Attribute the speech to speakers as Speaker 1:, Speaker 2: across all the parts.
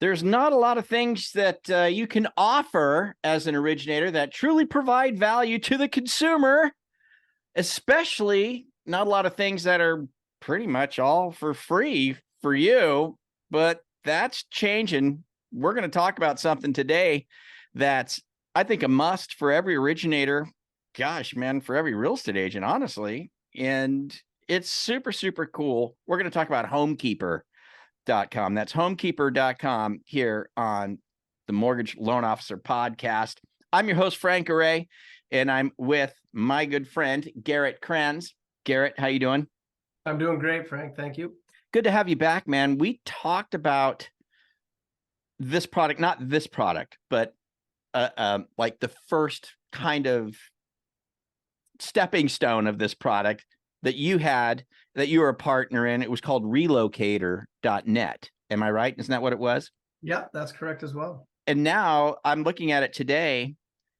Speaker 1: There's not a lot of things that you can offer as an originator that truly provide value to the consumer, especially not a lot of things that are pretty much all for free for you, but that's changing. We're going to talk about something today that's, I think, a must for every originator. Gosh, man, for every real estate agent, honestly. And it's super, super cool. We're going to talk about homekeeper.com. That's homekeeper.com here on the Mortgage Loan Officer podcast. I'm your host, Frank Garay, and I'm with my good friend, Garrett Kranz. Garrett, how you doing?
Speaker 2: I'm doing great, Frank. Thank you.
Speaker 1: Good to have you back, man. We talked about this product, not this product, but like the first kind of stepping stone of this product that you had, that you were a partner in. It was called relocator.net. Am I right? Isn't that what it was?
Speaker 2: Yeah, that's correct as well.
Speaker 1: And now I'm looking at it today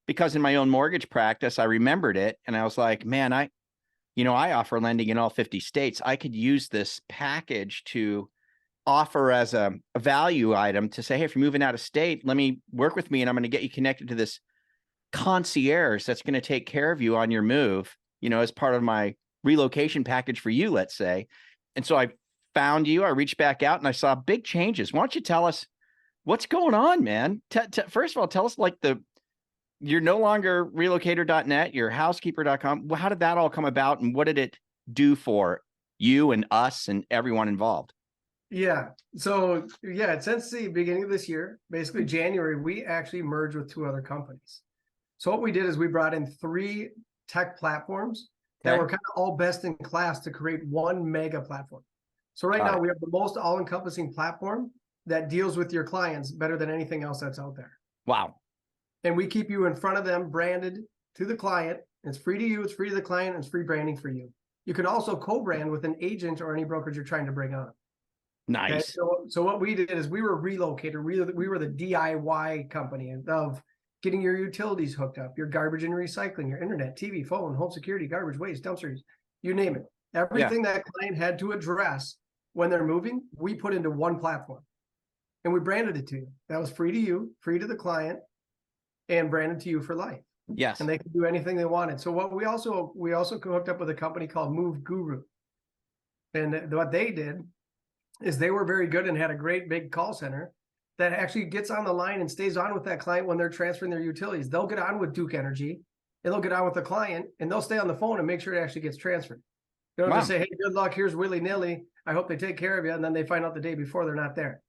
Speaker 1: because in my own mortgage practice, I remembered it. And I was like, man, I offer lending in all 50 states. I could use this package to offer as a value item to say, hey, if you're moving out of state, let me work with me and I'm going to get you connected to this concierge that's going to take care of you on your move, as part of my relocation package for you, let's say. And so I found you, I reached back out and I saw big changes. Why don't you tell us what's going on, man? First of all, tell us you're no longer relocator.net, you're housekeeper.com. How did that all come about and what did it do for you and us and everyone involved?
Speaker 2: Yeah. So since the beginning of this year, basically January, we actually merged with two other companies. So what we did is we brought in 3 tech platforms that were kind of all best in class to create one mega platform. So right now we have the most all-encompassing platform that deals with your clients better than anything else that's out there.
Speaker 1: Wow.
Speaker 2: And we keep you in front of them, branded to the client. It's free to you, it's free to the client, and it's free branding for you. You can also co-brand with an agent or any brokerage you're trying to bring on.
Speaker 1: Nice.
Speaker 2: Okay? So what we did is we were a relocator. We were the DIY company of getting your utilities hooked up, your garbage and recycling, your internet, TV, phone, home security, garbage, waste, dumpsters, you name it. Everything that client had to address when they're moving, we put into one platform. And we branded it to you. That was free to you, free to the client, and branded to you for life.
Speaker 1: Yes.
Speaker 2: And they could do anything they wanted. So what we also hooked up with a company called Move Guru. And what they did is they were very good and had a great big call center that actually gets on the line and stays on with that client when they're transferring their utilities. They'll get on with Duke Energy and they'll get on with the client and they'll stay on the phone and make sure it actually gets transferred. They don't just say, hey, good luck, here's willy-nilly. I hope they take care of you. And then they find out the day before they're not there.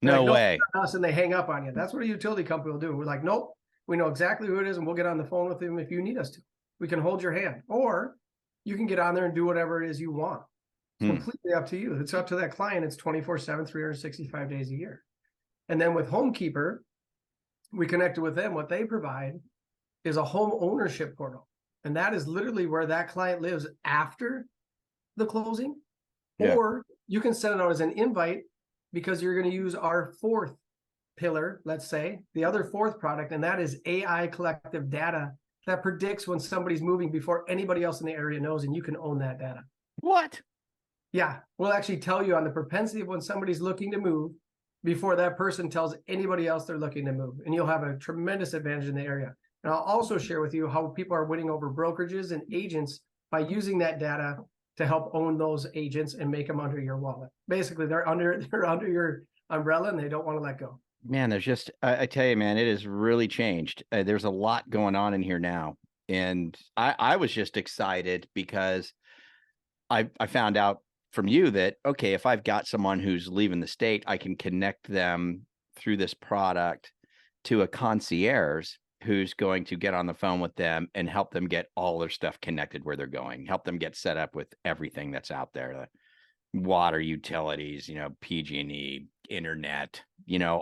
Speaker 1: No way.
Speaker 2: Us, and they hang up on you. That's what a utility company will do. We're like, nope, we know exactly who it is and we'll get on the phone with them if you need us to. We can hold your hand. Or you can get on there and do whatever it is you want. It's completely up to you. It's up to that client. It's 24/7, 365 days a year. And then with Homekeeper, we connected with them. What they provide is a home ownership portal. And that is literally where that client lives after the closing. Yeah. Or you can send it out as an invite because you're going to use our 4th pillar, let's say, the other 4th product, and that is AI collective data that predicts when somebody's moving before anybody else in the area knows, and you can own that data.
Speaker 1: What?
Speaker 2: Yeah, we'll actually tell you on the propensity of when somebody's looking to move before that person tells anybody else they're looking to move. And you'll have a tremendous advantage in the area. And I'll also share with you how people are winning over brokerages and agents by using that data to help own those agents and make them under your wallet. Basically, they're under your umbrella and they don't want to let go.
Speaker 1: Man, there's just, I tell you, man, it has really changed. There's a lot going on in here now. And I was just excited because I found out from you that, okay, if I've got someone who's leaving the state, I can connect them through this product to a concierge who's going to get on the phone with them and help them get all their stuff connected where they're going, help them get set up with everything that's out there, the water, utilities, PG&E, internet,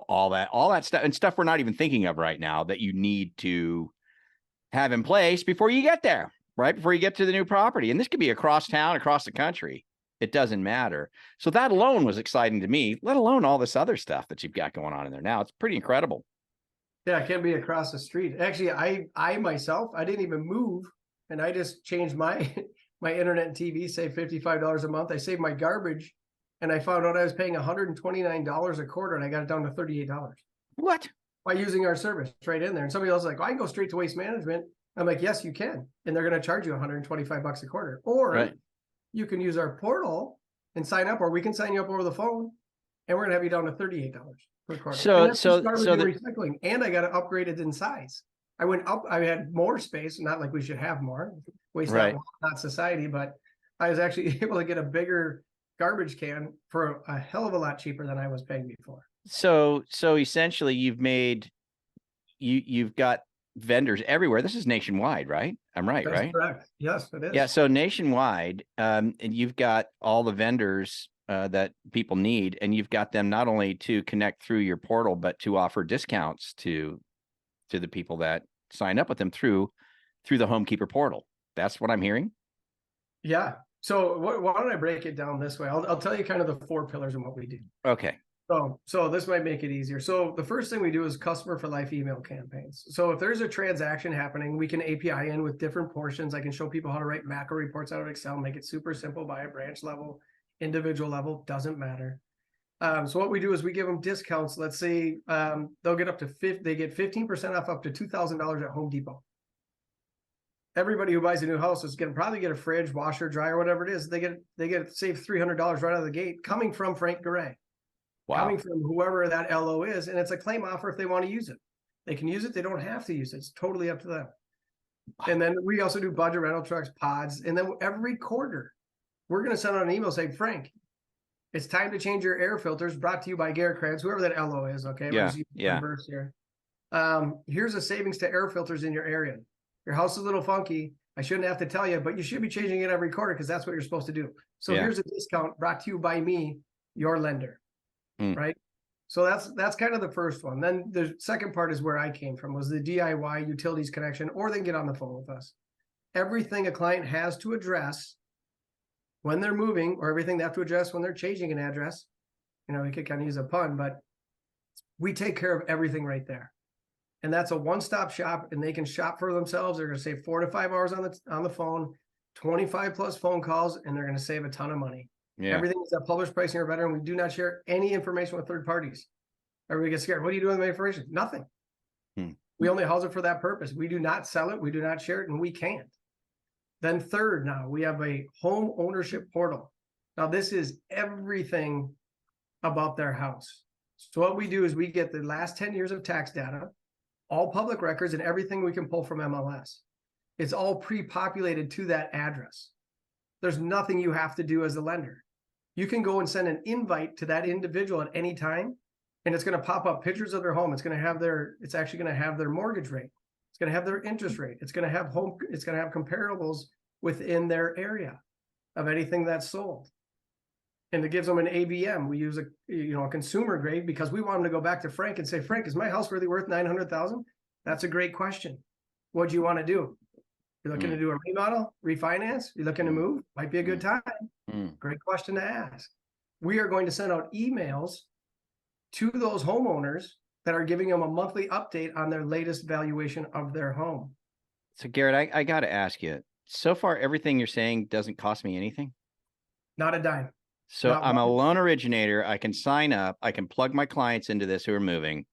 Speaker 1: all that stuff, and stuff we're not even thinking of right now that you need to have in place before you get there, right? Before you get to the new property. And this could be across town, across the country. It doesn't matter. So that alone was exciting to me, let alone all this other stuff that you've got going on in there now. It's pretty incredible.
Speaker 2: Yeah, it can be across the street. Actually, I myself, I didn't even move, and I just changed my internet and TV, save $55 a month. I saved my garbage and I found out I was paying $129 a quarter, and I got it down to $38
Speaker 1: What?
Speaker 2: by using our service right in there. And somebody else is like, I can go straight to Waste Management. I'm like, yes, you can. And they're going to charge you $125 a quarter. Or you can use our portal and sign up, or we can sign you up over the phone, and we're going to have you down to $38 per quarter.
Speaker 1: So,
Speaker 2: and that's just garbage and
Speaker 1: the
Speaker 2: recycling. And I got to upgrade it in size. I went up, I had more space, not like we should have more, waste not society, but I was actually able to get a bigger garbage can for a hell of a lot cheaper than I was paying before.
Speaker 1: So essentially you've got vendors everywhere. This is nationwide, right? I'm right,
Speaker 2: That's
Speaker 1: right?
Speaker 2: correct. Yes, it is.
Speaker 1: Yeah. So nationwide, and you've got all the vendors that people need, and you've got them not only to connect through your portal, but to offer discounts to the people that sign up with them through the Homekeeper portal. That's what I'm hearing.
Speaker 2: Yeah. So why don't I break it down this way? I'll tell you kind of the 4 pillars of what we do.
Speaker 1: Okay.
Speaker 2: So this might make it easier. So the first thing we do is customer for life email campaigns. So if there's a transaction happening, we can API in with different portions. I can show people how to write macro reports out of Excel, make it super simple by a branch level, individual level, doesn't matter. So what we do is we give them discounts. Let's say they'll get up to they get 15% off up to $2,000 at Home Depot. Everybody who buys a new house is going to probably get a fridge, washer, dryer, whatever it is. They get save $300 right out of the gate, coming from Frank Garay. Wow. Coming from whoever that LO is, and it's a claim offer if they want to use it. They can use it. They don't have to use it. It's totally up to them. Wow. And then we also do budget rental trucks, pods. And then every quarter, we're going to send out an email saying, Frank, it's time to change your air filters, brought to you by Garrett Kranz, whoever that LO is, okay?
Speaker 1: Yeah.
Speaker 2: Reverse here. Here's a savings to air filters in your area. Your house is a little funky. I shouldn't have to tell you, but you should be changing it every quarter because that's what you're supposed to do. So here's a discount brought to you by me, your lender. Right. So that's kind of the first one. Then the second part is where I came from, was the DIY utilities connection, or they can get on the phone with us. Everything a client has to address when they're moving, or everything they have to address when they're changing an address. You know, we could kind of use a pun, but we take care of everything right there. And that's a one-stop shop, and they can shop for themselves. They're going to save 4 to 5 hours on the phone, 25 plus phone calls, and they're going to save a ton of money. Yeah. Everything is at published pricing or better, and we do not share any information with third parties. Everybody gets scared. What are you doing with my information? Nothing. We only house it for that purpose. We do not sell it. We do not share it, and we can't. Then third, now we have a home ownership portal. Now this is everything about their house. So what we do is we get the last 10 years of tax data, all public records, and everything we can pull from MLS. It's all pre-populated to that address. There's nothing you have to do as a lender. You can go and send an invite to that individual at any time, and it's going to pop up pictures of their home. It's actually going to have their mortgage rate. It's going to have their interest rate. It's going to have comparables within their area of anything that's sold. And it gives them an ABM. We use a consumer grade because we want them to go back to Frank and say, Frank, is my house really worth $900,000? That's a great question. What do you want to do? You're looking to do a remodel, refinance? You're looking to move? Might be a good time. Great question to ask. We are going to send out emails to those homeowners that are giving them a monthly update on their latest valuation of their home.
Speaker 1: So Garrett, I got to ask you, so far, everything you're saying doesn't cost me anything?
Speaker 2: Not a dime.
Speaker 1: So I'm a loan originator. I can sign up. I can plug my clients into this who are moving,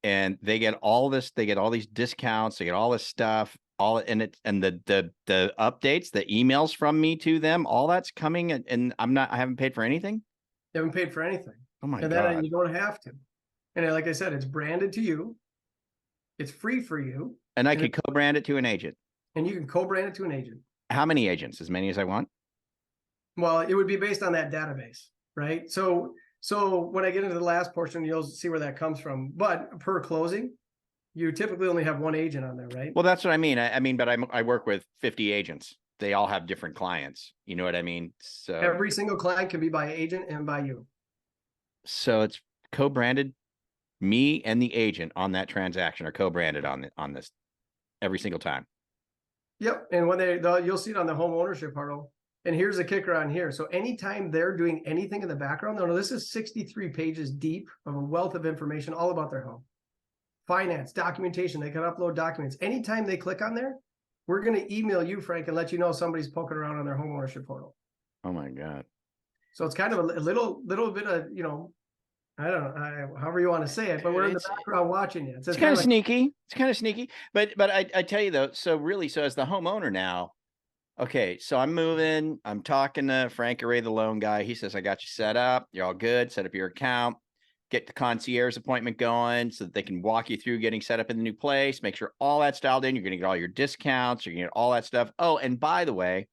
Speaker 1: and they get all this. They get all these discounts. They get all this stuff. The updates, the emails from me to them, all that's coming, and I haven't paid for anything.
Speaker 2: You haven't paid for anything.
Speaker 1: Oh my God.
Speaker 2: And then you don't have to. And like I said, it's branded to you. It's free for you.
Speaker 1: And I could co-brand it to an agent.
Speaker 2: And you can co-brand it to an agent.
Speaker 1: How many agents? As many as I want?
Speaker 2: Well, it would be based on that database, right? So when I get into the last portion, you'll see where that comes from. But per closing, you typically only have one agent on there, right?
Speaker 1: Well, that's what I mean. But I work with 50 agents. They all have different clients. You know what I mean? So
Speaker 2: every single client can be by agent and by you.
Speaker 1: So it's co-branded. Me and the agent on that transaction are co-branded on this every single time.
Speaker 2: Yep. And when you'll see it on the home ownership portal. And here's the kicker on here. So anytime they're doing anything in the background, no, this is 63 pages deep of a wealth of information all about their home. Finance, documentation, they can upload documents. Anytime they click on there, we're going to email you, Frank, and let you know somebody's poking around on their home ownership portal.
Speaker 1: Oh my God.
Speaker 2: So it's kind of a little bit of, I don't know, however you want to say it, but we're in the background watching you.
Speaker 1: It's kind of sneaky. It's kind of sneaky. But I tell you though, so as the homeowner now, okay, so I'm moving. I'm talking to Frank Garay, the loan guy. He says, I got you set up. You're all good. Set up your account. Get the concierge appointment going so that they can walk you through getting set up in the new place. Make sure all that's dialed in. You're going to get all your discounts. You're going to get all that stuff. Oh, and by the way,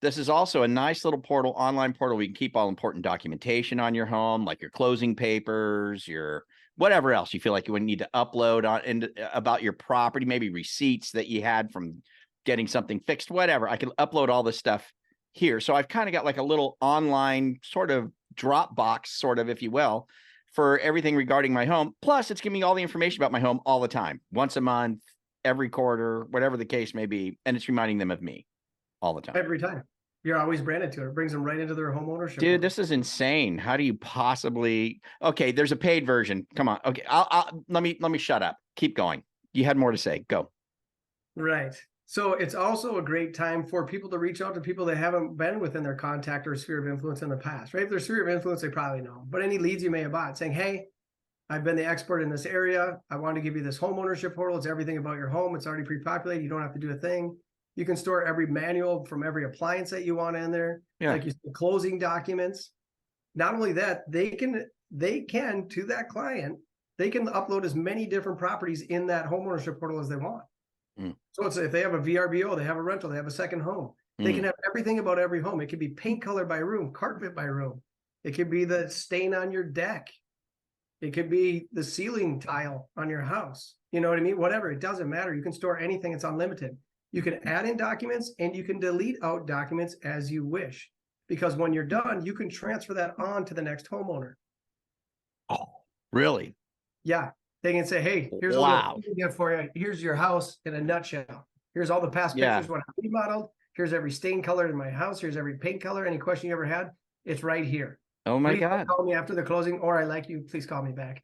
Speaker 1: this is also a nice little portal, online portal. We can keep all important documentation on your home, like your closing papers, your whatever else you feel like you would need to upload on and about your property, maybe receipts that you had from getting something fixed, whatever. I can upload all this stuff here. So I've kind of got like a little online sort of Dropbox, sort of, if you will, for everything regarding my home. Plus, it's giving me all the information about my home all the time, once a month, every quarter, whatever the case may be. And it's reminding them of me all the time.
Speaker 2: Every time. You're always branded to it. It brings them right into their home ownership.
Speaker 1: Dude, this is insane. How do you possibly? Okay, there's a paid version. Come on. Okay, let me shut up. Keep going. You had more to say. Go.
Speaker 2: Right. So it's also a great time for people to reach out to people that haven't been within their contact or sphere of influence in the past, right? If their sphere of influence, they probably know. But any leads you may have bought saying, hey, I've been the expert in this area. I want to give you this home ownership portal. It's everything about your home. It's already pre-populated. You don't have to do a thing. You can store every manual from every appliance that you want in there. Yeah. Like you said, closing documents. Not only that, they can to that client, they can upload as many different properties in that homeownership portal as they want. So it's if they have a VRBO, they have a rental, they have a second home. They can have everything about every home. It could be paint color by room, carpet by room. It could be the stain on your deck. It could be the ceiling tile on your house. You know what I mean? Whatever, it doesn't matter. You can store anything. It's unlimited. You can add in documents and you can delete out documents as you wish. Because when you're done, you can transfer that on to the next homeowner.
Speaker 1: Oh, really?
Speaker 2: Yeah. They can say, hey, here's all the gift for you. Here's your house in a nutshell. Here's all the past pictures when I remodeled. Here's every stain color in my house. Here's every paint color. Any question you ever had, it's right here.
Speaker 1: Oh my God.
Speaker 2: Call me after the closing, or I like you. Please call me back.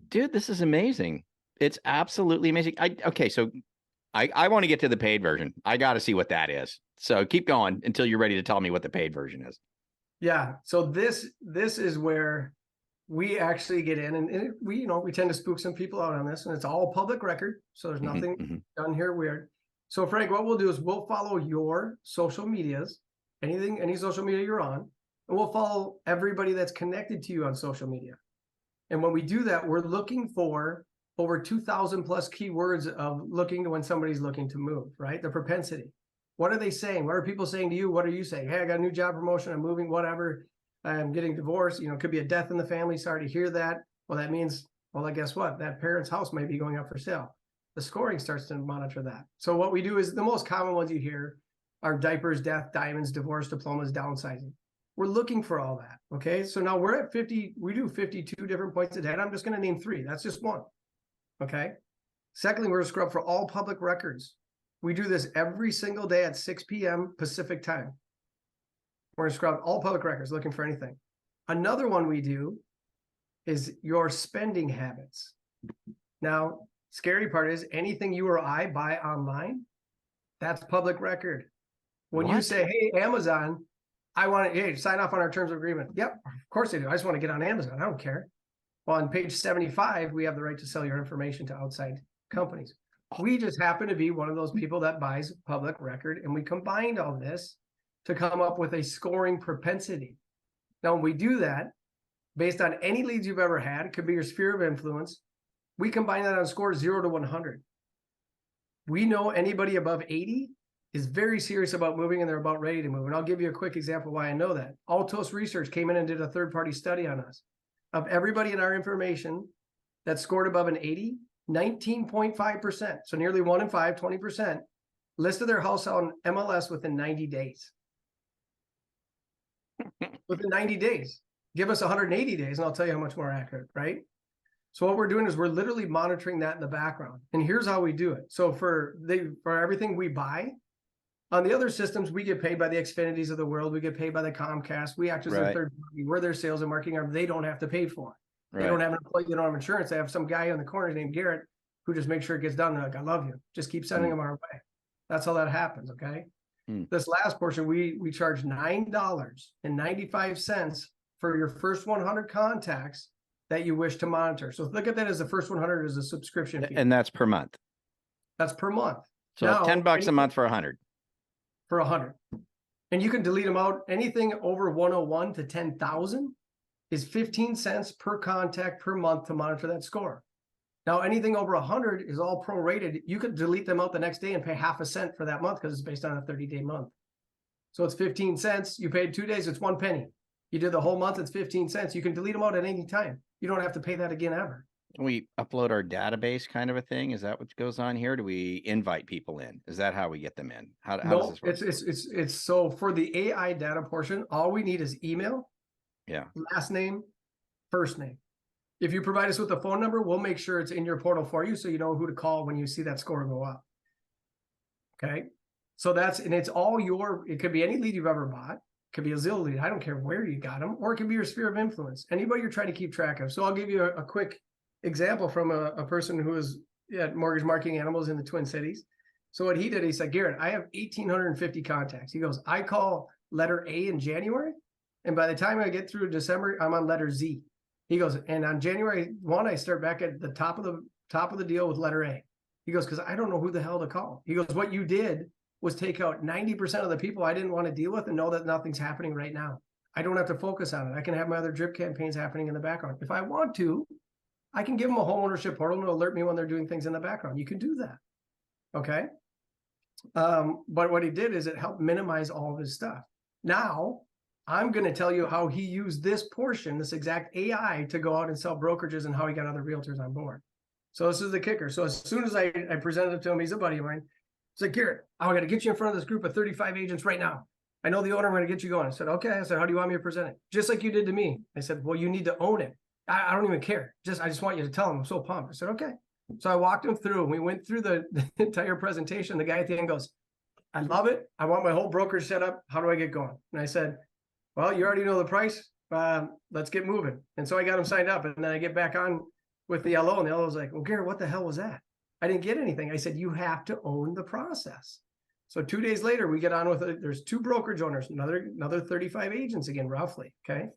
Speaker 1: Dude, this is amazing. It's absolutely amazing. Okay, so I want to get to the paid version. I got to see what that is. So keep going until you're ready to tell me what the paid version is.
Speaker 2: Yeah. So this is where we actually get in, and we tend to spook some people out on this, and it's all public record. So there's nothing done here weird. So Frank, what we'll do is we'll follow your social medias, any social media you're on, and we'll follow everybody that's connected to you on social media. And when we do that, we're looking for over 2,000 plus keywords of looking to when somebody's looking to move, right? The propensity. What are they saying? What are people saying to you? What are you saying? Hey, I got a new job promotion. I'm moving, whatever. I'm getting divorced. It could be a death in the family. Sorry to hear that. Well, that means, guess what? That parent's house might be going up for sale. The scoring starts to monitor that. So what we do is the most common ones you hear are diapers, death, diamonds, divorce, diplomas, downsizing. We're looking for all that. Okay. So now we're at 50. We do 52 different points a day. I'm just going to name 3. That's just one. Okay. Secondly, we're going to scrub for all public records. We do this every single day at 6 p.m. Pacific time. We're going to scrub all public records looking for anything. Another one we do is your spending habits. Now, scary part is anything you or I buy online, that's public record. When you say, hey, Amazon, I want to, hey, sign off on our terms of agreement. Yep, of course I do. I just want to get on Amazon. I don't care. Well, on page 75, we have the right to sell your information to outside companies. We just happen to be one of those people that buys public record, and we combined all this to come up with a scoring propensity. Now, when we do that, based on any leads you've ever had, it could be your sphere of influence, we combine that on a score 0 to 100. We know anybody above 80 is very serious about moving and they're about ready to move. And I'll give you a quick example why I know that. Altos Research came in and did a third-party study on us. Of everybody in our information that scored above an 80, 19.5%, so nearly 1 in 5, 20%, listed their house on MLS within 90 days. Within 90 days. Give us 180 days, and I'll tell you how much more accurate, right? So what we're doing is we're literally monitoring that in the background. And here's how we do it. So for everything we buy, on the other systems, we get paid by the Xfinities of the world. We get paid by the Comcast. We act as their third party. We're their sales and marketing arm. They don't have to pay for it. They don't have an employee. They don't have insurance. They have some guy in the corner named Garrett who just makes sure it gets done. They're like, I love you. Just keep sending them our way. That's how that happens, okay? This last portion, we charge $9.95 for your first 100 contacts that you wish to monitor. So look at that as the first 100 as a subscription fee.
Speaker 1: And that's per month.
Speaker 2: That's per month.
Speaker 1: So now, $10 a month for 100.
Speaker 2: For 100. And you can delete them out. Anything over 101 to 10,000 is 15 cents per contact per month to monitor that score. Now, anything over 100 is all prorated. You could delete them out the next day and pay half a cent for that month because it's based on a 30-day month. So it's 15 cents. You paid 2 days, it's 1 penny. You did the whole month, it's 15 cents. You can delete them out at any time. You don't have to pay that again ever.
Speaker 1: We upload our database kind of a thing. Is that what goes on here? Do we invite people in? Is that how we get them in? How does this work?
Speaker 2: It's so for the AI data portion, all we need is email, last name, first name. If you provide us with a phone number, we'll make sure it's in your portal for you so you know who to call when you see that score go up. Okay. So it's all it could be any lead you've ever bought. It could be a Zillow lead. I don't care where you got them, or it could be your sphere of influence. Anybody you're trying to keep track of. So I'll give you a quick example from a person who is at Mortgage Marketing Animals in the Twin Cities. So what he did, he said, Garrett, I have 1,850 contacts. He goes, I call letter A in January, and by the time I get through December, I'm on letter Z. He goes, and on January 1, I start back at the top of the deal with letter A. He goes, because I don't know who the hell to call. He goes, what you did was take out 90% of the people I didn't want to deal with and know that nothing's happening right now. I don't have to focus on it. I can have my other drip campaigns happening in the background. If I want to, I can give them a home ownership portal to alert me when they're doing things in the background. You can do that. Okay. But what he did is it helped minimize all of his stuff. Now, I'm going to tell you how he used this portion, this exact AI, to go out and sell brokerages and how he got other realtors on board. So this is the kicker. So as soon as I presented it to him, he's a buddy of mine. He's like, Garrett, I got to get you in front of this group of 35 agents right now. I know the owner, I'm going to get you going. I said, okay. I said, how do you want me to present it? Just like you did to me. I said, well, you need to own it. I don't even care. I just want you to tell him. I'm so pumped. I said, okay. So I walked him through and we went through the entire presentation. The guy at the end goes, I love it. I want my whole brokerage set up. How do I get going? And I said, well, you already know the price. Let's get moving. And so I got him signed up, and then I get back on with the LO, and the LO was like, well, Garrett, what the hell was that? I didn't get anything. I said, you have to own the process. So 2 days later, we get on with it. There's 2 brokerage owners, another 35 agents again, roughly. Okay.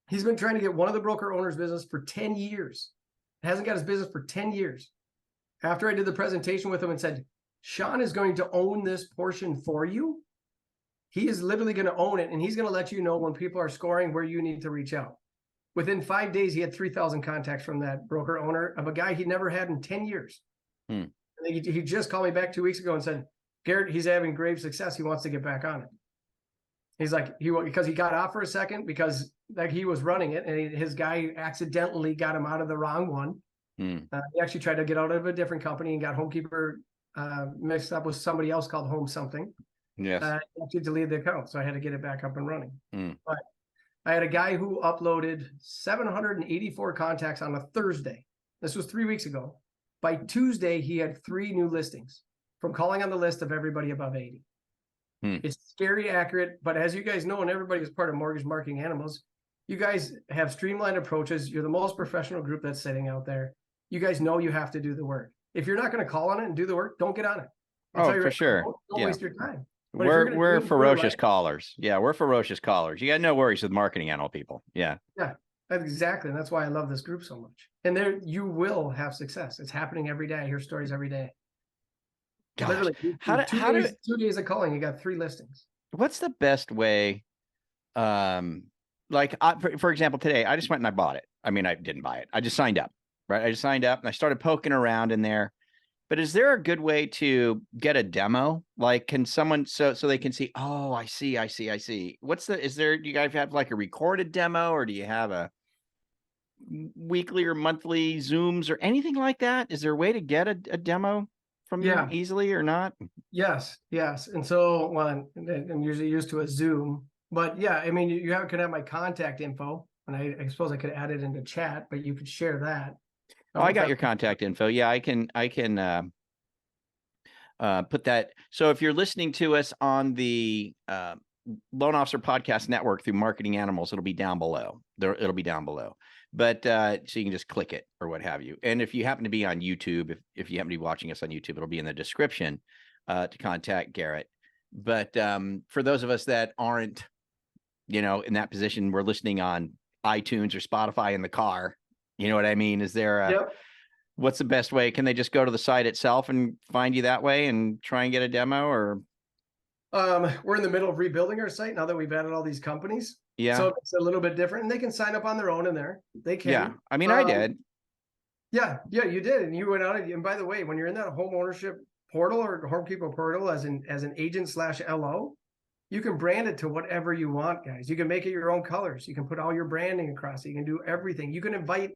Speaker 2: He's been trying to get one of the broker owners' business for 10 years. Hasn't got his business for 10 years. After I did the presentation with him and said, Sean is going to own this portion for you. He is literally going to own it, and he's going to let you know when people are scoring where you need to reach out. Within 5 days, he had 3,000 contacts from that broker owner of a guy he'd never had in 10 years. He just called me back 2 weeks ago and said, Garrett, he's having great success. He wants to get back on it. He's like, because he got off for a second because like he was running it, and his guy accidentally got him out of the wrong one. He actually tried to get out of a different company and got Homekeeper mixed up with somebody else called Home something.
Speaker 1: Yes.
Speaker 2: Actually deleted the account, so I had to get it back up and running. But I had a guy who uploaded 784 contacts on a Thursday. This was 3 weeks ago. By Tuesday, he had 3 new listings from calling on the list of everybody above 80. It's scary accurate, but as you guys know, and everybody is part of Mortgage Marketing Animals, you guys have streamlined approaches. You're the most professional group that's sitting out there. You guys know you have to do the work. If you're not going to call on it and do the work, don't get on it.
Speaker 1: For sure.
Speaker 2: Don't waste your time.
Speaker 1: We're ferocious callers. Yeah, we're ferocious callers. You got no worries with marketing animal people. Yeah.
Speaker 2: Yeah, exactly. And that's why I love this group so much. And there you will have success. It's happening every day. I hear stories every day.
Speaker 1: Gosh.
Speaker 2: Literally, 2 days of calling, you got 3 listings.
Speaker 1: What's the best way? For example, today I just went and I bought it. I mean, I didn't buy it. I just signed up, right? I just signed up and I started poking around in there. But is there a good way to get a demo? Like, can someone so they can see? Oh, I see. Do you guys have like a recorded demo, or do you have a weekly or monthly Zooms or anything like that? Is there a way to get a demo from you easily or not?
Speaker 2: Yes. And so, well, I'm usually used to a Zoom, but yeah, I mean, you could have my contact info, and I suppose I could add it into chat, but you could share that.
Speaker 1: Oh, I got your contact info. Yeah, I can put that. So if you're listening to us on the Loan Officer Podcast Network through Marketing Animals, it'll be down below. It'll be down below. But so you can just click it or what have you. And if you happen to be on YouTube, if you happen to be watching us on YouTube, it'll be in the description to contact Garrett. But for those of us that aren't, in that position, we're listening on iTunes or Spotify in the car. You know what I mean? Is there
Speaker 2: Yep.
Speaker 1: what's the best way? Can they just go to the site itself and find you that way and try and get a demo, or?
Speaker 2: We're in the middle of rebuilding our site now that we've added all these companies.
Speaker 1: Yeah.
Speaker 2: So it's a little bit different, and they can sign up on their own in there. They can.
Speaker 1: Yeah. I mean, I did.
Speaker 2: Yeah, you did. And you went out, and by the way, when you're in that home ownership portal or homekeeper portal as an agent / LO, you can brand it to whatever you want, guys. You can make it your own colors. You can put all your branding across it. You can do everything. You can invite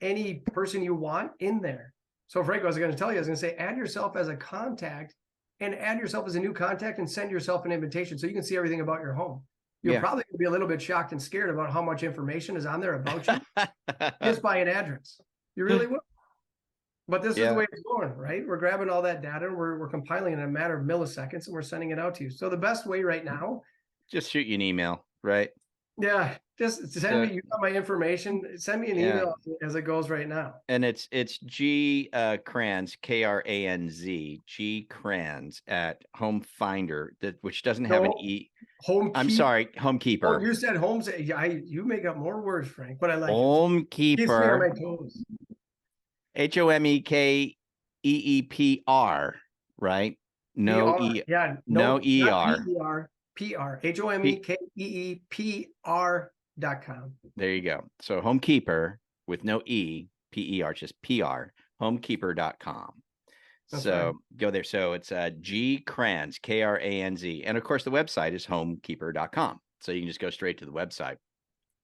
Speaker 2: any person you want in there. So Frank, I was going to say, add yourself as a contact and add yourself as a new contact and send yourself an invitation so you can see everything about your home. You're probably going to be a little bit shocked and scared about how much information is on there about you just by an address. You really will. But this is the way it's going, right? We're grabbing all that data and we're compiling in a matter of milliseconds and we're sending it out to you. So the best way right now,
Speaker 1: just shoot you an email, right?
Speaker 2: Yeah, just send me. You got my information. Send me an email as it goes right now.
Speaker 1: And it's G Kranz, Kranz, G Kranz at Home Finder, which doesn't have an E. I'm sorry, Homekeeper.
Speaker 2: Oh, you said homes. You make up more words, Frank, but I like
Speaker 1: Homekeeper. HOMEKEEPR, right? No E.
Speaker 2: Yeah,
Speaker 1: no ER.
Speaker 2: PR. HOMEKEEPR.com.
Speaker 1: There you go. So Homekeeper with no E, PER, just PR, homekeeper.com. So go there. So it's G Kranz, KRANZ. And of course, the website is homekeeper.com. So you can just go straight to the website.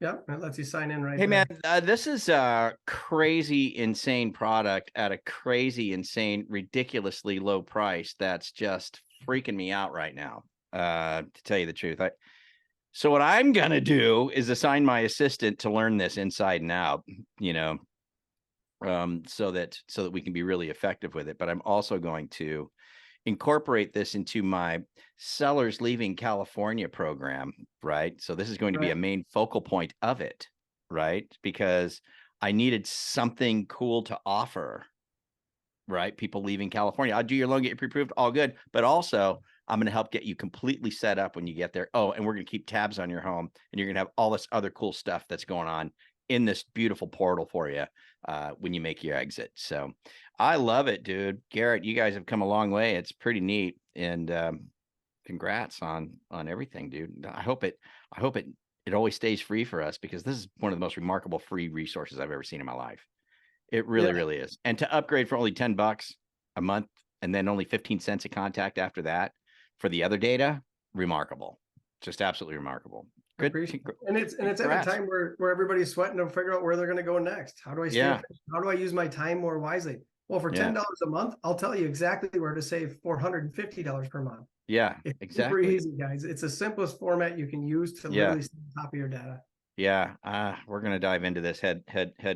Speaker 2: Yeah, that lets you sign in right
Speaker 1: Hey,
Speaker 2: there.
Speaker 1: man, this is a crazy, insane product at a crazy, insane, ridiculously low price. That's just freaking me out right now, to tell you the truth. So what I'm going to do is assign my assistant to learn this inside and out, so that we can be really effective with it. But I'm also going to incorporate this into my sellers leaving California program, right? So this is going to be a main focal point of it, right? Because I needed something cool to offer, right? People leaving California. I'll do your loan, get you pre-approved, all good. But also, I'm going to help get you completely set up when you get there. Oh, and we're going to keep tabs on your home, and you're going to have all this other cool stuff that's going on in this beautiful portal for you when you make your exit. So I love it, dude. Garrett, you guys have come a long way. It's pretty neat. And congrats on everything, dude. I hope it always stays free for us, because this is one of the most remarkable free resources I've ever seen in my life. It really, really is. And to upgrade for only $10 a month and then only 15 cents a contact after that for the other data, remarkable. Just absolutely remarkable. Good.
Speaker 2: And it's at a time where everybody's sweating to figure out where they're going to go next. How do I stay efficient? How do I use my time more wisely? Well, for $10 a month, I'll tell you exactly where to save $450 per month.
Speaker 1: Yeah,
Speaker 2: it's
Speaker 1: exactly.
Speaker 2: Super easy, guys. It's the simplest format you can use to literally stay on top of your data.
Speaker 1: Yeah, we're going to dive into this head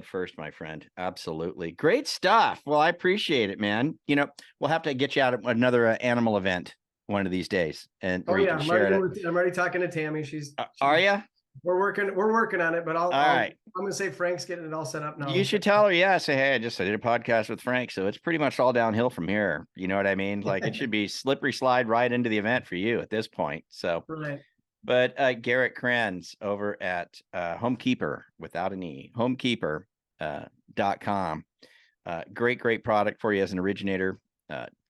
Speaker 1: first, my friend. Absolutely. Great stuff. Well, I appreciate it, man. We'll have to get you out at another animal event one of these days. And
Speaker 2: I'm already talking to Tammy. She's
Speaker 1: are you?
Speaker 2: We're working on it, but
Speaker 1: all right.
Speaker 2: I'm going to say Frank's getting it all set up now.
Speaker 1: You should tell her, say, hey, I did a podcast with Frank. So it's pretty much all downhill from here. You know what I mean? Like it should be slippery slide right into the event for you at this point. So, but Garrett Kranz over at Homekeeper without an E, homekeeper.com. Great product for you as an originator.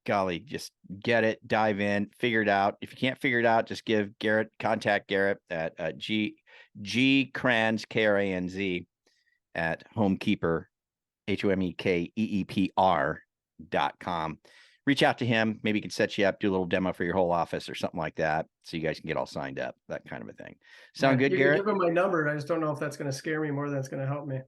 Speaker 1: Golly, just get it, dive in, figure it out. If you can't figure it out, just contact Garrett at G Kranz, KRANZ at Homekeeper, HOMEKEEPR.com. Reach out to him. Maybe he can set you up, do a little demo for your whole office or something like that, so you guys can get all signed up, that kind of a thing. Sound good, Garrett?
Speaker 2: You can give him my number. I just don't know if that's going to scare me more than it's going to help me.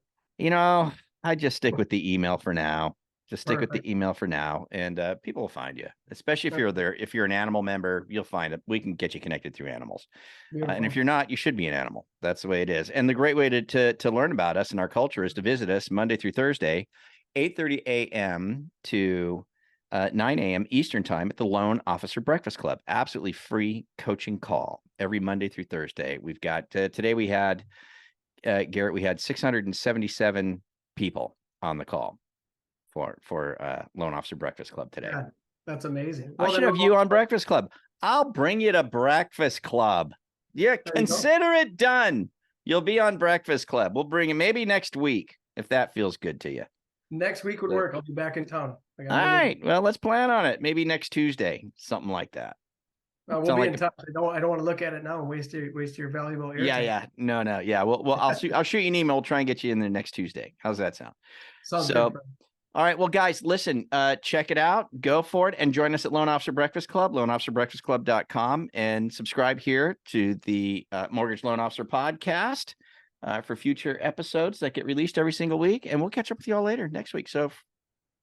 Speaker 1: I just stick with the email for now. Just stick with the email for now, and people will find you, especially if you're there. If you're an animal member, you'll find it. We can get you connected through animals. And if you're not, you should be an animal. That's the way it is. And the great way to learn about us and our culture is to visit us Monday through Thursday, 8:30 a.m. to 9 a.m. Eastern time at the Loan Officer Breakfast Club. Absolutely free coaching call every Monday through Thursday. We've got today we had Garrett. We had 677 people on the call for Loan Officer Breakfast Club today.
Speaker 2: Yeah, that's amazing.
Speaker 1: I should have you on Breakfast Club. I'll bring you to Breakfast Club. Yeah, consider it done. You'll be on Breakfast Club. We'll bring you maybe next week if that feels good to you.
Speaker 2: Next week would work. I'll be back in town.
Speaker 1: All right. Well, let's plan on it. Maybe next Tuesday, something like that.
Speaker 2: We'll be in touch. I don't want to look at it now and waste your valuable airtime.
Speaker 1: Yeah. No. Yeah. Well, I'll shoot you an email. We'll try and get you in there next Tuesday. How's that sound?
Speaker 2: Sounds good.
Speaker 1: All right. Well, guys, listen, check it out. Go for it and join us at Loan Officer Breakfast Club, loanofficerbreakfastclub.com, and subscribe here to the Mortgage Loan Officer podcast for future episodes that get released every single week. And we'll catch up with you all later next week. So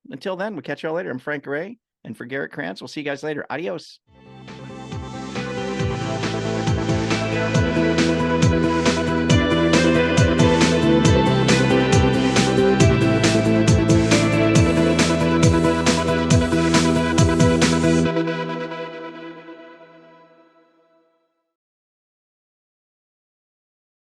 Speaker 1: until then, we'll catch you all later. I'm Frank Garay. And for Garrett Kranz, we'll see you guys later. Adios.